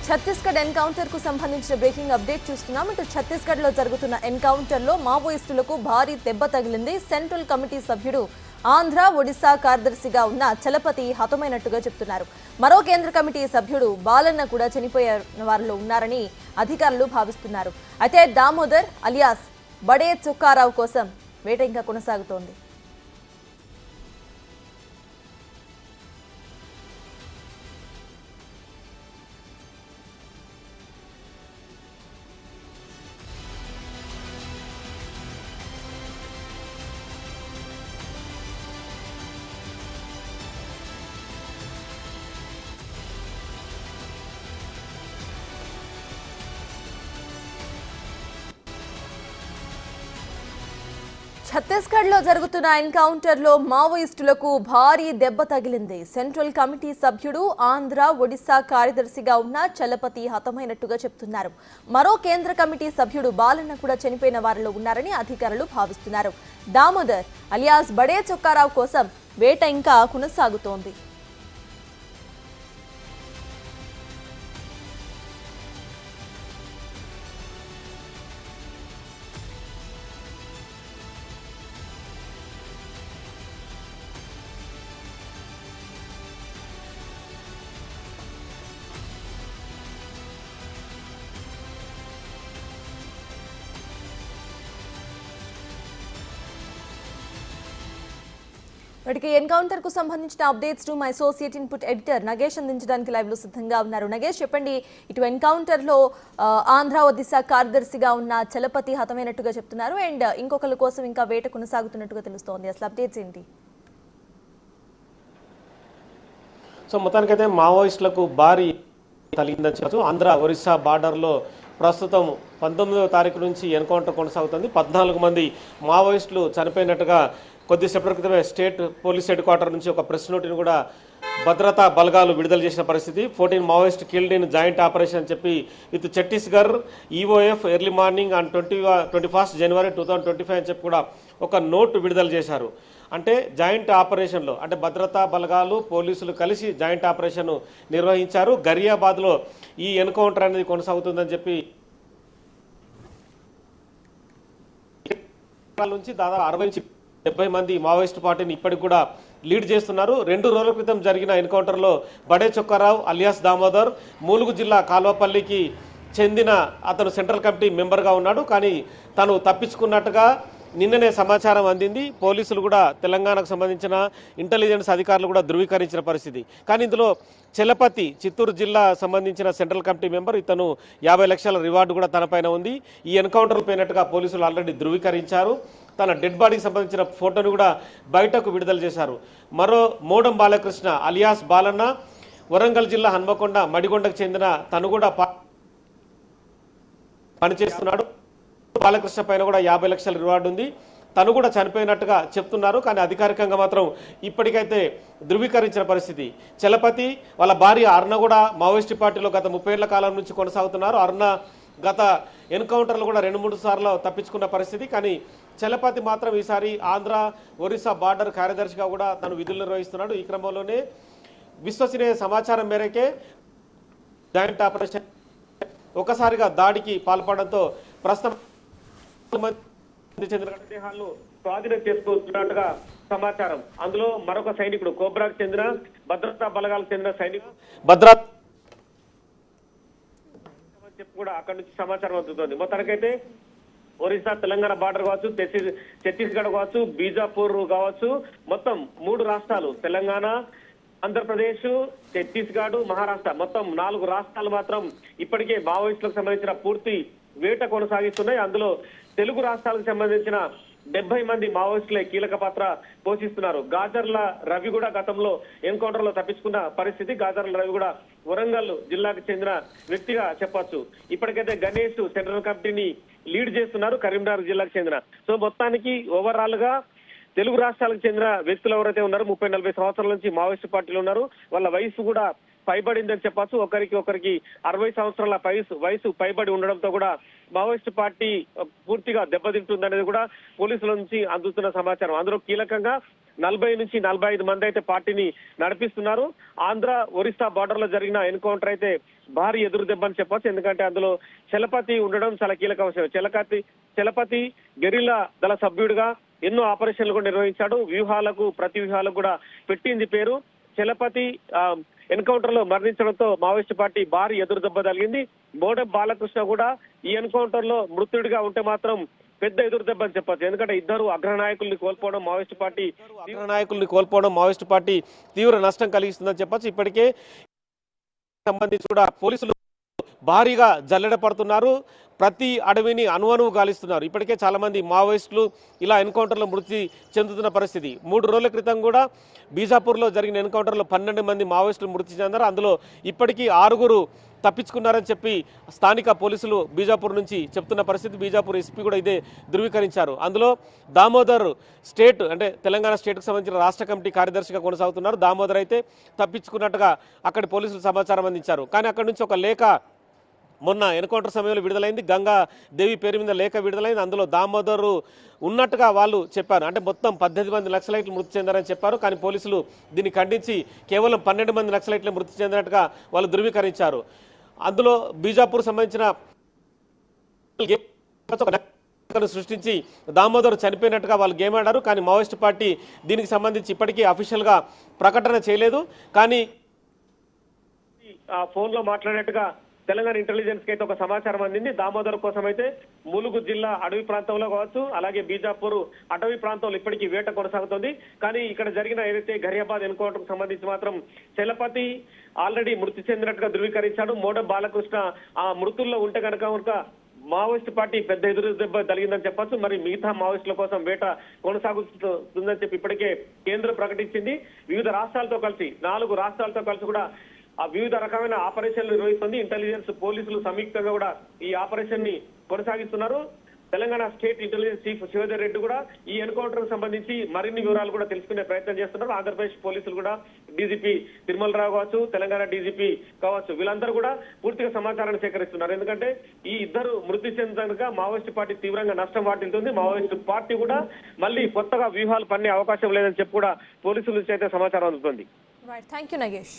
Chhattisgarh encounter కు సంబంధించిన breaking update చూస్తున్నాం. ఇటు ఛత్తీస్గఢ్ లో జరుగుతున్న ఎన్కౌంటర్ లో మావోయిస్టులకు భారీ దెబ్బ తగిలింది. సెంట్రల్ కమిటీ సభ్యుడు ఆంధ్ర ఒడిశా కార్యదర్శిగా ఉన్న చలపతి హతమైనట్టుగా చెప్తున్నారు. మరో కేంద్ర కమిటీ సభ్యుడు బాలన్న కూడా చనిపోయిన వారిలో ఉన్నారని అధికారులు భావిస్తున్నారు. అయితే దామోదర్ అలియాస్ బడే చుక్కారావు కోసం వేట ఇంకా కొనసాగుతోంది. ఛత్తీస్గఢ్ లో జరుగుతున్న ఎన్కౌంటర్ లో మావోయిస్టులకు భారీ దెబ్బ తగిలింది. సెంట్రల్ కమిటీ సభ్యుడు ఆంధ్ర ఒడిశా కార్యదర్శిగా ఉన్న చలపతి హతమైనట్టుగా చెప్తున్నారు. మరో కేంద్ర కమిటీ సభ్యుడు బాలన్న కూడా చనిపోయిన వారిలో ఉన్నారని అధికారులు భావిస్తున్నారు. దామోదర్ అలియాస్ బడే చొక్కారావు కోసం వేట ఇంకా కొనసాగుతోంది. వాటికి ఎన్కౌంటర్ కు సంబంధించిన updates to my associate input editor Nagesh అందించడానికి లైవ్ లో సిద్ధంగా ఉన్నారు. నగేష్, చెప్పండి, ఇటు ఎన్కౌంటర్ లో ఆంధ్ర ఒడిశా కార్యదర్శిగా ఉన్న చలపతి హతమైనట్టుగా చెప్తున్నారు అండ్ ఇంకొకరి కోసం ఇంకా వేట కొనసాగుతున్నట్టుగా తెలుస్తోంది. అసలు అప్డేట్స్ ఏంటి? సో మొత్తానికైతే మావోయిస్టులకు భారీ తగిలిందని చెప్పచ్చు. ఆంధ్ర ఒరిస్సా బార్డర్లో ప్రస్తుతం 19వ తారీఖు నుంచి ఎన్కౌంటర్ కొనసాగుతుంది. 14 మంది మావోయిస్టులు చనిపోయినట్టుగా కొద్దిసేపటి క్రితమే స్టేట్ పోలీస్ హెడ్ క్వార్టర్ నుంచి ఒక ప్రెస్ నోట్ని కూడా భద్రతా బలగాలు విడుదల చేసిన పరిస్థితి. 14 Maoist killed in joint operation అని చెప్పి with Chhattisgarh EOF early morning on 21st January 2025 అని చెప్పి కూడా ఒక నోట్ విడుదల చేశారు. అంటే జాయింట్ ఆపరేషన్లో అంటే భద్రతా బలగాలు పోలీసులు కలిసి జాయింట్ ఆపరేషన్ నిర్వహించారు. గరియాబాద్లో ఈ ఎన్కౌంటర్ అనేది కొనసాగుతుందని చెప్పి నుంచి దాదాపు 60-70 మంది మావోయిస్ట్ పార్టీని ఇప్పటికి కూడా లీడ్ చేస్తున్నారు. 2 రోజుల క్రితం జరిగిన ఎన్కౌంటర్లో బడే చొక్కారావు అలియాస్ దామోదర్ ములుగు జిల్లా కాల్వపల్లికి చెందిన అతను సెంట్రల్ కమిటీ మెంబర్గా ఉన్నాడు. కానీ తను తప్పించుకున్నట్టుగా నిన్ననే సమాచారం అందింది. పోలీసులు కూడా తెలంగాణకు సంబంధించిన ఇంటెలిజెన్స్ అధికారులు కూడా ధృవీకరించిన పరిస్థితి. కానీ ఇందులో చలపతి చిత్తూరు జిల్లా సంబంధించిన సెంట్రల్ కమిటీ మెంబర్, ఇతను 50 లక్షల రివార్డు కూడా తనపైన ఉంది. ఈ ఎన్కౌంటర్ పోయినట్టుగా పోలీసులు ఆల్రెడీ ధృవీకరించారు. తన డెడ్ బాడీకి సంబంధించిన ఫోటోను కూడా బయటకు విడుదల చేశారు. మరో మోడం బాలకృష్ణ అలియాస్ బాలన్న వరంగల్ జిల్లా హన్మకొండ మడిగొండకు చెందిన తను కూడా పనిచేస్తున్నాడు. బాలకృష్ణ పైన కూడా 50 లక్షల రివార్డు ఉంది. తను కూడా చనిపోయినట్టుగా చెప్తున్నారు. కానీ అధికారికంగా మాత్రం ఇప్పటికైతే ధృవీకరించిన పరిస్థితి. చలపతి వాళ్ళ భార్య అరుణ కూడా మావోయిస్ట్ పార్టీలో గత 30 ఏళ్ల కాలం నుంచి కొనసాగుతున్నారు. అరుణ గత ఎన్కౌంటర్లు కూడా 2-3 సార్లు తప్పించుకున్న పరిస్థితి. కానీ చలపతి మాత్రం ఈసారి ఆంధ్ర ఒరిస్సా బార్డర్ కార్యదర్శిగా కూడా తను విధులు నిర్వహిస్తున్నాడు. ఈ క్రమంలోనే విశ్వసనీయ సమాచారం మేరకే జాయింట్ ఆపరేషన్ ఒకసారిగా దాడికి పాల్పడడంతో ప్రస్తుతం దేహాలను స్వాధీనం చేసుకుంటున్నట్టుగా సమాచారం. అందులో మరొక సైనికుడు కోబ్రాకు చెందిన భద్రతా బలగాలకు చెందిన సైనికుడు భద్రతా చెప్పి కూడా అక్కడి నుంచి సమాచారం అందుతోంది. మొత్తానికైతే ఒరిస్సా తెలంగాణ బార్డర్ కావచ్చు, ఛత్తీస్గఢ్ కావచ్చు, బీజాపూర్ కావచ్చు, మొత్తం 3 రాష్ట్రాలు తెలంగాణ, ఆంధ్రప్రదేశ్, ఛత్తీస్గఢ్, మహారాష్ట్ర, మొత్తం 4 రాష్ట్రాలు మాత్రం ఇప్పటికే మావోయిస్టులకు సంబంధించిన పూర్తి వేట కొనసాగిస్తున్నాయి. అందులో తెలుగు రాష్ట్రాలకు సంబంధించిన 70 మంది మావోయిస్టులే కీలక పాత్ర పోషిస్తున్నారు. గాజర్ల రవి కూడా గతంలో ఎన్కౌంటర్ లో తప్పించుకున్న పరిస్థితి. గాజర్ల రవి కూడా వరంగల్ జిల్లాకు చెందిన వ్యక్తిగా చెప్పొచ్చు. ఇప్పటికైతే గణేష్ సెంట్రల్ కమిటీని లీడ్ చేస్తున్నారు, కరీంనగర్ జిల్లాకు చెందిన. సో మొత్తానికి ఓవరాల్ గా తెలుగు రాష్ట్రాలకు చెందిన వ్యక్తులు ఎవరైతే ఉన్నారో 30-40 సంవత్సరాల నుంచి మావోయిస్ట్ పార్టీలు ఉన్నారు. వాళ్ళ వయసు కూడా పైబడిందని చెప్పచ్చు. ఒకరికి 60 సంవత్సరాల వయసు పైబడి ఉండడంతో కూడా మావోయిస్ట్ పార్టీ పూర్తిగా దెబ్బతింటుందనేది కూడా పోలీసుల నుంచి అందుతున్న సమాచారం. అందులో కీలకంగా 40 నుంచి 45 మంది అయితే పార్టీని నడిపిస్తున్నారు. ఆంధ్ర ఒరిస్సా బార్డర్ లో జరిగిన ఎన్కౌంటర్ అయితే భారీ ఎదురు దెబ్బని చెప్పొచ్చు. ఎందుకంటే అందులో చలపతి ఉండడం చాలా కీలక అంశం. చలపతి గెరిల్లా దళ సభ్యుడిగా ఎన్నో ఆపరేషన్లు కూడా నిర్వహించాడు. ప్రతి వ్యూహాలకు కూడా పెట్టింది పేరు. చలపతి ఎన్కౌంటర్ లో మరణించడంతో మావోయిస్టు పార్టీ భారీ ఎదురు దెబ్బ తగిలింది. మోడెం బాలకృష్ణ కూడా ఈ ఎన్కౌంటర్ లో మృతుడిగా ఉంటే మాత్రం పెద్ద ఎదురు దెబ్బ అని చెప్పొచ్చు. ఎందుకంటే ఇద్దరు అగ్రనాయకుల్ని కోల్పోవడం మావోయిస్టు పార్టీ తీవ్ర నష్టం కలిగిస్తుందని చెప్పొచ్చు. ఇప్పటికే సంబంధించి కూడా పోలీసులు భారీగా జల్లెడ పడుతున్నారు. ప్రతి అడవిని అణువణువు గాలిస్తున్నారు. ఇప్పటికే చాలా మంది మావోయిస్టులు ఇలా ఎన్కౌంటర్లో మృతి చెందుతున్న పరిస్థితి. 3 రోజుల క్రితం కూడా బీజాపూర్లో జరిగిన ఎన్కౌంటర్లో 12 మంది మావోయిస్టులు మృతి చెందారు. అందులో ఇప్పటికీ 6 తప్పించుకున్నారని చెప్పి స్థానిక పోలీసులు బీజాపూర్ నుంచి చెప్తున్న పరిస్థితి. బీజాపూర్ ఎస్పీ కూడా ఇదే ధృవీకరించారు. అందులో దామోదర్ స్టేట్ అంటే తెలంగాణ స్టేట్కు సంబంధించిన రాష్ట్ర కమిటీ కార్యదర్శిగా కొనసాగుతున్నారు. దామోదర్ అయితే తప్పించుకున్నట్టుగా అక్కడి పోలీసులు సమాచారం అందించారు. కానీ అక్కడి నుంచి ఒక లేఖ మొన్న ఎన్కౌంటర్ సమయంలో విడుదలైంది. గంగా దేవి పేరు మీద లేఖ విడుదలైంది. అందులో దామోదరు ఉన్నట్టుగా వాళ్ళు చెప్పారు. అంటే మొత్తం 18 మంది నక్సలైట్లు మృతి చెందారని చెప్పారు. కానీ పోలీసులు దీన్ని ఖండించి కేవలం 12 మంది నక్సలైట్లు మృతి చెందినట్టుగా వాళ్ళు ధృవీకరించారు. అందులో బీజాపూర్ సంబంధించిన సృష్టించి దామోదర్ చనిపోయినట్టుగా వాళ్ళు గేమ్ ఆడారు. కానీ మావోయిస్టు పార్టీ దీనికి సంబంధించి ఇప్పటికీ అఫీషియల్గా ప్రకటన చేయలేదు. కానీ ఫోన్ లో మాట్లాడినట్టుగా తెలంగాణ ఇంటెలిజెన్స్ కి అయితే ఒక సమాచారం అందింది. దామోదర్ కోసం అయితే ములుగు జిల్లా అడవి ప్రాంతంలో కావచ్చు, అలాగే బీజాపూర్ అటవీ ప్రాంతంలో ఇప్పటికీ వేట కొనసాగుతుంది. కానీ ఇక్కడ జరిగిన ఏదైతే ఘరియాబాద్ ఎన్కౌంటర్ కు సంబంధించి మాత్రం చలపతి ఆల్రెడీ మృతి చెందినట్టుగా ధృవీకరించాడు. మోడెం బాలకృష్ణ ఆ మృతుల్లో ఉంటే కనుక మావోయిస్టు పార్టీ పెద్ద ఎదురు దెబ్బ తగిలిందని చెప్పొచ్చు. మరి మిగతా మావోయిస్టుల కోసం వేట కొనసాగుతుందని చెప్పి ఇప్పటికే కేంద్రం ప్రకటించింది. వివిధ రాష్ట్రాలతో కలిసి 4 రాష్ట్రాలతో కలిసి కూడా ఆ వివిధ రకమైన ఆపరేషన్లు నిర్వహిస్తుంది. ఇంటెలిజెన్స్ పోలీసులు సంయుక్తంగా కూడా ఈ ఆపరేషన్ ని కొనసాగిస్తున్నారు. Telangana state intelligence chief Shivadhar Reddy కూడా ఈ ఎన్కౌంటర్ కు సంబంధించి మరిన్ని వివరాలు కూడా తెలుసుకునే ప్రయత్నం చేస్తున్నారు. ఆంధ్రప్రదేశ్ పోలీసులు కూడా డీజీపీ తిరుమలరావు కావచ్చు, తెలంగాణ డీజీపీ కావచ్చు, వీళ్ళందరూ కూడా పూర్తిగా సమాచారాన్ని సేకరిస్తున్నారు. ఎందుకంటే ఈ ఇద్దరు మృతి చెందగా మావోయిస్టు పార్టీ తీవ్రంగా నష్టం వాటిల్తుంది. మావోయిస్టు పార్టీ కూడా మళ్ళీ కొత్తగా వ్యూహాలు పన్నే అవకాశం లేదని చెప్పి కూడా పోలీసుల నుంచి అయితే సమాచారం అందుతుంది. Right, thank you Nagesh.